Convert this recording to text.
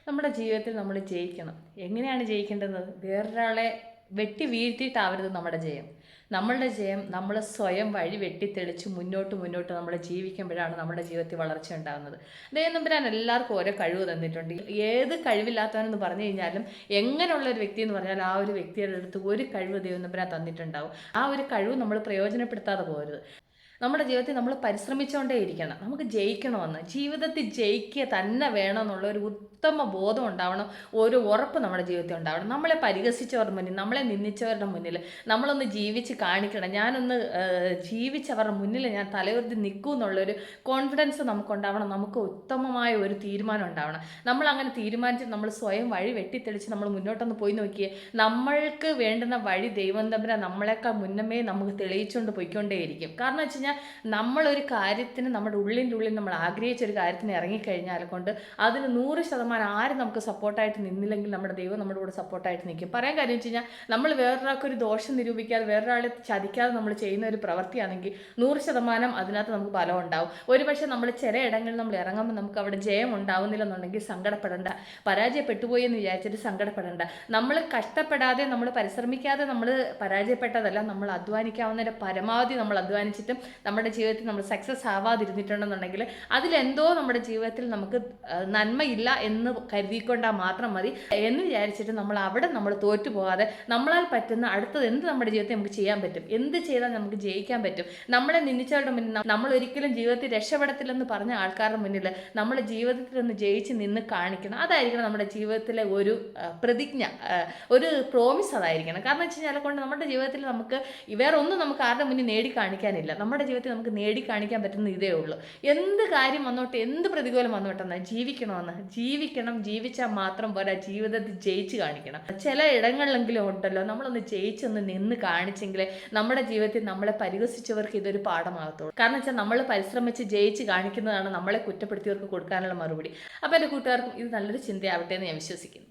നമ്മുടെ ജീവിതത്തിൽ നമ്മൾ ജയിക്കണം. എങ്ങനെയാണ് ജയിക്കേണ്ടത്? വേറൊരാളെ വെട്ടി വീഴ്ത്തിയിട്ടാവരുത് നമ്മുടെ ജയം. നമ്മളുടെ ജയം നമ്മൾ സ്വയം വഴി വെട്ടിത്തെളിച്ച് മുന്നോട്ട് നമ്മൾ ജീവിക്കുമ്പോഴാണ് നമ്മുടെ ജീവിതത്തിൽ വളർച്ച ഉണ്ടാകുന്നത്. ദൈവം തമ്പുരാൻ എല്ലാവർക്കും ഓരോ കഴിവ് തന്നിട്ടുണ്ട്. ഏത് കഴിവില്ലാത്തവനെന്ന് പറഞ്ഞു കഴിഞ്ഞാലും എങ്ങനെയുള്ള ഒരു വ്യക്തി എന്ന് പറഞ്ഞാൽ ആ ഒരു വ്യക്തിയുടെ അടുത്ത് ഒരു കഴിവ് ദൈവം തമ്പുരാൻ തന്നിട്ടുണ്ടാവും. ആ ഒരു കഴിവ് നമ്മൾ പ്രയോജനപ്പെടുത്താതെ പോകരുത്. നമ്മുടെ ജീവിതത്തിൽ നമ്മൾ പരിശ്രമിച്ചുകൊണ്ടേ ഇരിക്കണം. നമുക്ക് ജയിക്കണമെന്ന്, ജീവിതത്തിൽ ജയിക്കുക തന്നെ വേണം എന്നുള്ള ഒരു ഉത്തമ ബോധം ഉണ്ടാവണം, ഒരു ഉറപ്പ് നമ്മുടെ ജീവിതത്തിൽ ഉണ്ടാവണം. നമ്മളെ പരിഹസിച്ചവരുടെ മുന്നിൽ, നമ്മളെ നിന്ദിച്ചവരുടെ മുന്നിൽ നമ്മളൊന്ന് ജീവിച്ച് കാണിക്കണം. ഞാനൊന്ന് ജീവിച്ചവരുടെ മുന്നിൽ ഞാൻ തലയുയർത്തി നിൽക്കും എന്നുള്ളൊരു കോൺഫിഡൻസ് നമുക്കുണ്ടാവണം. നമുക്ക് ഉത്തമമായ ഒരു തീരുമാനം ഉണ്ടാവണം. നമ്മൾ അങ്ങനെ തീരുമാനിച്ച് നമ്മൾ സ്വയം വഴി വെട്ടിത്തെളിച്ച് നമ്മൾ മുന്നോട്ടൊന്ന് പോയി നോക്കിയേ, നമ്മൾക്ക് വേണ്ടുന്ന വഴി ദൈവം തമ്പുരാൻ നമ്മളെക്കാൾ മുന്നമേ നമുക്ക് തെളിയിച്ചുകൊണ്ട് പോയിക്കൊണ്ടേയിരിക്കും. കാരണം വെച്ച് കഴിഞ്ഞാൽ നമ്മളൊരു കാര്യത്തിന് നമ്മുടെ ഉള്ളിൻ്റെ ഉള്ളിൽ നമ്മൾ ആഗ്രഹിച്ചൊരു കാര്യത്തിന് ഇറങ്ങിക്കഴിഞ്ഞാൽ കൊണ്ട് അതിന് 100% ആരും നമുക്ക് സപ്പോർട്ടായിട്ട് നിന്നില്ലെങ്കിൽ നമ്മുടെ ദൈവം നമ്മുടെ കൂടെ സപ്പോർട്ടായിട്ട് നിൽക്കും. പറയാൻ കാര്യം വെച്ച് കഴിഞ്ഞാൽ നമ്മൾ വേറൊരാൾക്കൊരു ദോഷം നിരൂപിക്കാതെ, വേറൊരാളെ ചതിക്കാതെ നമ്മൾ ചെയ്യുന്ന ഒരു പ്രവൃത്തിയാണെങ്കിൽ 100% അതിനകത്ത് നമുക്ക് ബലം ഉണ്ടാവും. ഒരുപക്ഷെ നമ്മൾ ചില ഇടങ്ങളിൽ നമ്മൾ ഇറങ്ങുമ്പോൾ നമുക്ക് അവിടെ ജയം ഉണ്ടാവുന്നില്ലെന്നുണ്ടെങ്കിൽ സങ്കടപ്പെടേണ്ട, പരാജയപ്പെട്ടുപോയി എന്ന് വിചാരിച്ചിട്ട് സങ്കടപ്പെടേണ്ട. നമ്മൾ കഷ്ടപ്പെടാതെ, നമ്മൾ പരിശ്രമിക്കാതെ നമ്മൾ പരാജയപ്പെട്ടതല്ല, നമ്മൾ അധ്വാനിക്കാവുന്നതിൻ്റെ പരമാവധി നമ്മൾ അധ്വാനിച്ചിട്ടും നമ്മുടെ ജീവിതത്തിൽ നമ്മൾ സക്സസ് ആവാതിരുന്നിട്ടുണ്ടെന്നുണ്ടെങ്കിൽ അതിലെന്തോ നമ്മുടെ ജീവിതത്തിൽ നമുക്ക് നന്മയില്ല എന്ന് കരുതിക്കൊണ്ടാൽ മാത്രം മതി എന്ന് വിചാരിച്ചിട്ട് നമ്മൾ തോറ്റു പോകാതെ നമ്മളാൽ പറ്റുന്ന അടുത്തത് എന്ത് നമ്മുടെ ജീവിതത്തിൽ നമുക്ക് ചെയ്യാൻ പറ്റും, എന്ത് ചെയ്താൽ നമുക്ക് ജയിക്കാൻ പറ്റും, നമ്മളെ നിന്ദിച്ചവരുടെ മുന്നിൽ നമ്മൾ ഒരിക്കലും ജീവിതത്തിൽ രക്ഷപ്പെടത്തില്ലെന്ന് പറഞ്ഞ ആൾക്കാരുടെ മുന്നിൽ നമ്മുടെ ജീവിതത്തിൽ ഒന്ന് ജയിച്ച് നിന്ന് കാണിക്കണം. അതായിരിക്കണം നമ്മുടെ ജീവിതത്തിലെ ഒരു പ്രതിജ്ഞ, ഒരു പ്രോമിസ് അതായിരിക്കണം. കാരണം വെച്ച് കഴിഞ്ഞാൽ കൊണ്ട് നമ്മുടെ ജീവിതത്തിൽ നമുക്ക് വേറെ ഒന്നും നമുക്ക് ആരുടെ മുന്നിൽ നേടി കാണിക്കാനില്ല. നമ്മുടെ ജീവിതത്തിൽ നമുക്ക് നേടി കാണിക്കാൻ പറ്റുന്ന ഇതേ ഉള്ളൂ. എന്ത് കാര്യം വന്നോട്ടെ, എന്ത് പ്രതികൂലം വന്നോട്ടെന്ന് ജീവിക്കണം. ജീവിച്ചാൽ മാത്രം പോരാ, ജീവിതത്തിൽ ജയിച്ച് കാണിക്കണം. ചില ഇടങ്ങളിലെങ്കിലും ഉണ്ടല്ലോ, നമ്മളൊന്ന് ജയിച്ചൊന്ന് നിന്ന് കാണിച്ചെങ്കിൽ നമ്മുടെ ജീവിതത്തിൽ നമ്മളെ പരിഹസിച്ചവർക്ക് ഇതൊരു പാഠമാകത്തുള്ളൂ. കാരണം വെച്ചാൽ നമ്മൾ പരിശ്രമിച്ച് ജയിച്ച് കാണിക്കുന്നതാണ് നമ്മളെ കുറ്റപ്പെടുത്തിയവർക്ക് കൊടുക്കാനുള്ള മറുപടി. അപ്പോൾ എൻ്റെ കൂട്ടുകാർക്കും ഇത് നല്ലൊരു ചിന്തയാവട്ടെ എന്ന് ഞാൻ വിശ്വസിക്കുന്നു.